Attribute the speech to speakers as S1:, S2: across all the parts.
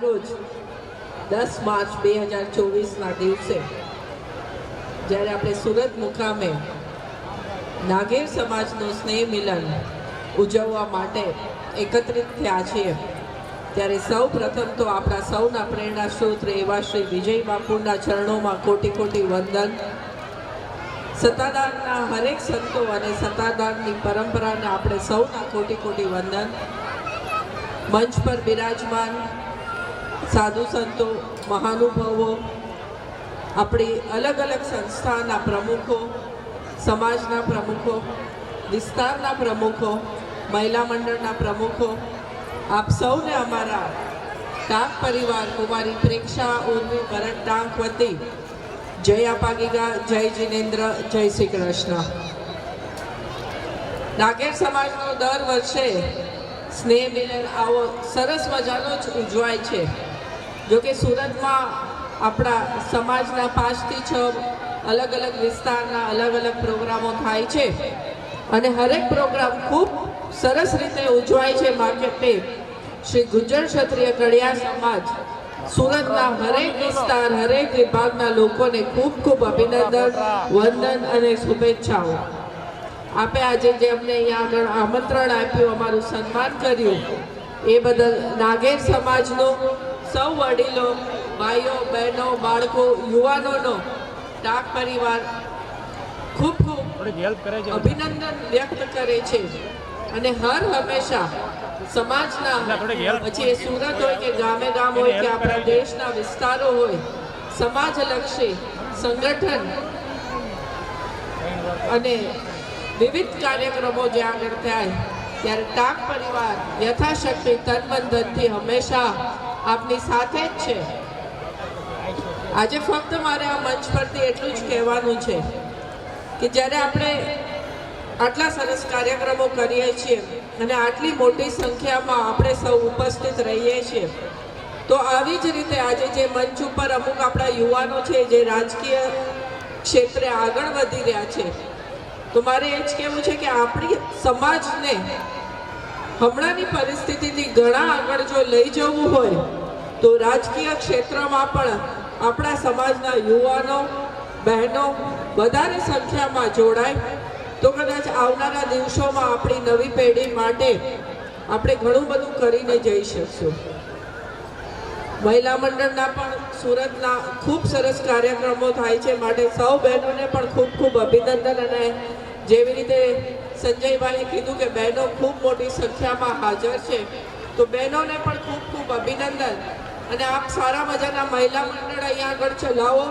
S1: રોજ 10 માર્ચ 2024ના દિવસે જ્યારે આપણે સુરત મુકામે નાગેર સમાજનું સ્નેહ મિલન ઉજવવા માટે એકત્રિત થયા છીએ ત્યારે સૌ પ્રથમ તો આપણા સૌના પ્રેરણા સ્ત્રોત એવા શ્રી વિજય બાપુના ચરણોમાં કોટી કોટી વંદન. સત્તાધારના હરેક સંતો અને સત્તાધારની પરંપરાને આપણે સૌના કોટી કોટી વંદન. મંચ પર બિરાજમાન સાધુ સંતો, મહાનુભાવો, આપણી અલગ અલગ સંસ્થાના પ્રમુખો, સમાજના પ્રમુખો, વિસ્તારના પ્રમુખો, મહિલા મંડળના પ્રમુખો, આપ સૌને અમારા ટાંક પરિવાર કુમારી પ્રેક્ષા ઉર્વી ભરત ટાંક વતી જય આપાગીગા, જય જિનેન્દ્ર, જય શ્રી કૃષ્ણ. નાગેર સમાજનો દર વર્ષે સ્નેહ મિલન આવો સરસ મજાનો જ ઉજવાય છે. જોકે સુરતમાં આપણા સમાજના 5 થી 6 અલગ અલગ વિસ્તારના અલગ અલગ પ્રોગ્રામો થાય છે અને હરેક પ્રોગ્રામ ખૂબ સરસ રીતે ઉજવાય છે. માટે શ્રી ગુજ્જર ક્ષત્રિય કડિયા સમાજ સુરતના હરેક વિસ્તાર, હરેક વિભાગના લોકોને ખૂબ ખૂબ અભિનંદન, વંદન અને શુભેચ્છાઓ. આપે આજે જે અમને અહીંયા આગળ આમંત્રણ આપ્યું, અમારું સન્માન કર્યું, એ બદલ નાગેર સમાજનો સૌ વડીલો, ભાઈઓ, બહેનો, બાળકો, યુવાનોનો ટાંક પરિવાર ખૂબ ખૂબ અભિનંદન વ્યક્ત કરે છે અને હર હંમેશા સમાજના, પછી એ સુરત હોય કે ગામે ગામ હોય કે આપણા દેશના વિસ્તારો હોય, સમાજલક્ષી સંગઠન અને વિવિધ કાર્યક્રમો જે આગળ થાય ત્યારે ટાંક પરિવાર યથાશક્તિ તન મન ધનથી હંમેશા આપની સાથે જ છે. આજે ફક્ત મારે આ મંચ પરથી એટલું જ કહેવાનું છે કે જ્યારે આપણે આટલા સરસ કાર્યક્રમો કરીએ છીએ અને આટલી મોટી સંખ્યામાં આપણે સૌ ઉપસ્થિત રહીએ છીએ, તો આવી જ રીતે આજે જે મંચ ઉપર અમુક આપણા યુવાનો છે જે રાજકીય ક્ષેત્રે આગળ વધી રહ્યા છે, તો મારે એ જ કહેવું છે કે આપણી સમાજને હમણાંની પરિસ્થિતિથી ઘણા આગળ જો લઈ જવું હોય તો રાજકીય ક્ષેત્રમાં પણ આપણા સમાજના યુવાનો, બહેનો વધારે સંખ્યામાં જોડાય તો કદાચ આવનારા દિવસોમાં આપણી નવી પેઢી માટે આપણે ઘણું બધું કરીને જઈ શકશું. મહિલા મંડળના પણ સુરતના ખૂબ સરસ કાર્યક્રમો થાય છે, માટે સૌ બહેનોને પણ ખૂબ ખૂબ અભિનંદન. અને જેવી રીતે સંજયભાઈએ કીધું કે બહેનો ખૂબ મોટી સંખ્યામાં હાજર છે, તો બહેનોને પણ ખૂબ ખૂબ અભિનંદન. અને આપ સારા મજાના મહિલા મંડળ અહીંયા આગળ ચલાવો,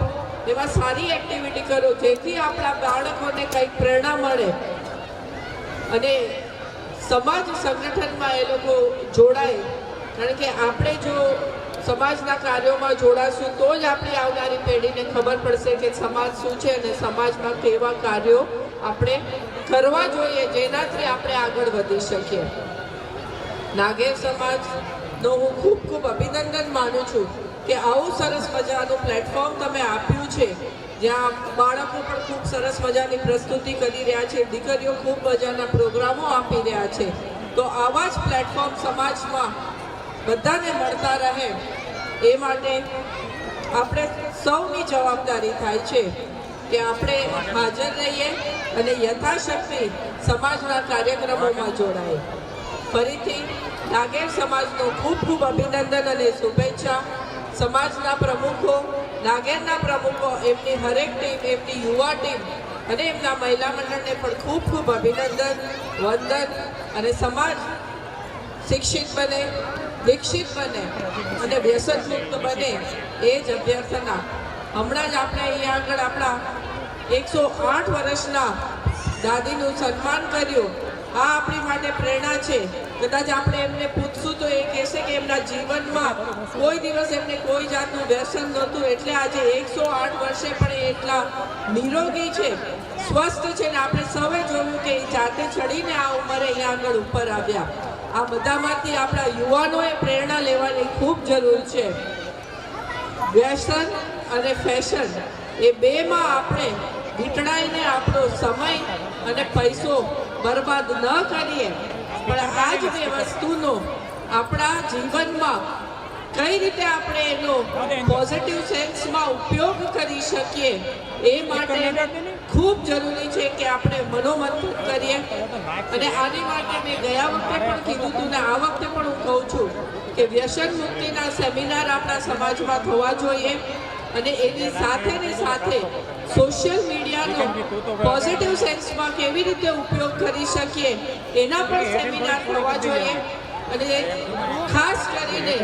S1: એમાં સારી એક્ટિવિટી કરો જેથી આપણા બાળકોને કંઈક પ્રેરણા મળે અને સમાજ સંગઠનમાં એ લોકો જોડાય. કારણ કે આપણે જો સમાજના કાર્યોમાં જોડાશું તો જ આપણી આવનારી પેઢીને ખબર પડશે કે સમાજ શું છે અને સમાજમાં કેવા કાર્યો આપણે કરવા જોઈએ જેનાથી આપણે આગળ વધી શકીએ. નાગેર સમાજનો હું ખૂબ ખૂબ અભિનંદન માનું છું કે આવું સરસ મજાનું પ્લેટફોર્મ તમે આપ્યું છે, જ્યાં બાળકો પણ ખૂબ સરસ મજાની પ્રસ્તુતિ કરી રહ્યા છે, દીકરીઓ ખૂબ મજાના પ્રોગ્રામો આપી રહ્યા છે. તો આવા જ પ્લેટફોર્મ સમાજમાં બધાને મળતા રહે એ માટે આપણે સૌની જવાબદારી થાય છે કે આપણે હાજર રહીએ અને યથાશક્તિ સમાજના કાર્યક્રમોમાં જોડાઈએ. ફરીથી નાગેર સમાજનો ખૂબ ખૂબ અભિનંદન અને શુભેચ્છા. સમાજના પ્રમુખો, નાગેરના પ્રમુખો, એમની હરેક ટીમ, એમની યુવા ટીમ અને એમના મહિલા મંડળને પણ ખૂબ ખૂબ અભિનંદન, વંદન. અને સમાજ શિક્ષિત બને, દીક્ષિત બને અને વ્યસનમુક્ત બને એ જ અભ્યર્થના. હમણાં જ આપણે અહીંયા આગળ આપણા 108 વર્ષના દાદીનું સન્માન કર્યું. આ આપણી માટે પ્રેરણા છે. કદાચ આપણે એમને પૂછશું તો એ કહેશે કે એમના જીવનમાં કોઈ દિવસ એમને કોઈ જાતનું વ્યસન નહોતું, એટલે આજે 108 વર્ષે પણ એ એટલા નિરોગી છે, સ્વસ્થ છે. ને આપણે સૌએ જોયું કે એ જાતે ચડીને આ ઉંમરે અહીંયા આગળ ઉપર આવ્યા. આ બધામાંથી આપણા યુવાનોએ પ્રેરણા લેવાની ખૂબ જરૂર છે. વ્યસન અને ફેશન એ બેમાં આપણે વીંટળાઈને આપણો સમય અને પૈસો બરબાદ ન કરીએ, પણ આ જ બે વસ્તુનો આપણા જીવનમાં કઈ રીતે આપણે એનો પોઝિટિવ સેન્સમાં ઉપયોગ કરી શકીએ એ માટે ખૂબ જરૂરી છે કે આપણે મનોમંથન કરીએ. અને આની માટે મેં ગયા વખતે પણ કીધું હતું ને આ વખતે પણ હું કહું છું કે વ્યસન મુક્તિના સેમિનાર આપણા સમાજમાં થવા જોઈએ. અને એની સાથે ને સાથે સોશિયલ મીડિયાનો પોઝિટિવ સેન્સમાં કેવી રીતે ઉપયોગ કરી શકીએ એના પણ સેમિનાર થવા જોઈએ. અને ખાસ કરીને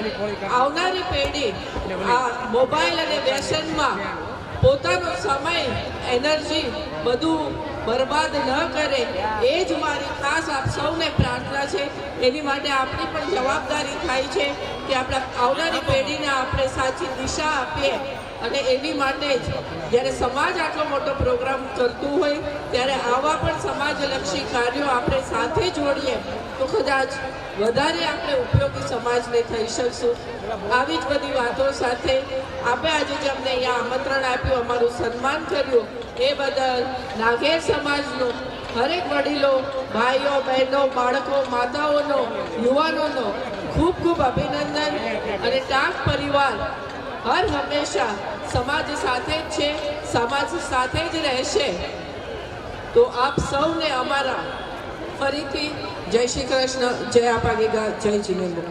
S1: આવનારી પેઢી આ મોબાઈલ અને વ્યસનમાં પોતાનો સમય એનર્જી બધું બરબાદ ન કરે એ જ મારી ખાસ આપ સૌને પ્રાર્થના છે. એની માટે આપણી પણ જવાબદારી થાય છે કે આપણા આવનારી પેઢીને આપણે સાચી દિશા આપીએ. અને એની માટે જ જ્યારે સમાજ આટલો મોટો પ્રોગ્રામ કરતું હોય ત્યારે આવા પણ સમાજલક્ષી કાર્યો આપણે સાથે જોડીએ તો કદાચ વધારે આપણે ઉપયોગી સમાજને થઈ શકશું. આવી જ બધી વાતો સાથે આપણે આજે જે અમને અહીંયા આમંત્રણ આપ્યું, અમારું સન્માન કર્યું એ બદલ નાગેર સમાજનો હરેક વડીલો, ભાઈઓ, બહેનો, બાળકો, માતાઓનો, યુવાનોનો ખૂબ ખૂબ અભિનંદન. અને ટાંક પરિવાર હર હંમેશા સમાજ સાથે જ છે, સમાજ સાથે જ રહેશે. તો આપ સૌને અમારા ફરીથી જય શ્રી કૃષ્ણ, જય આપા ગીગા, જય જીનેન્દ્ર.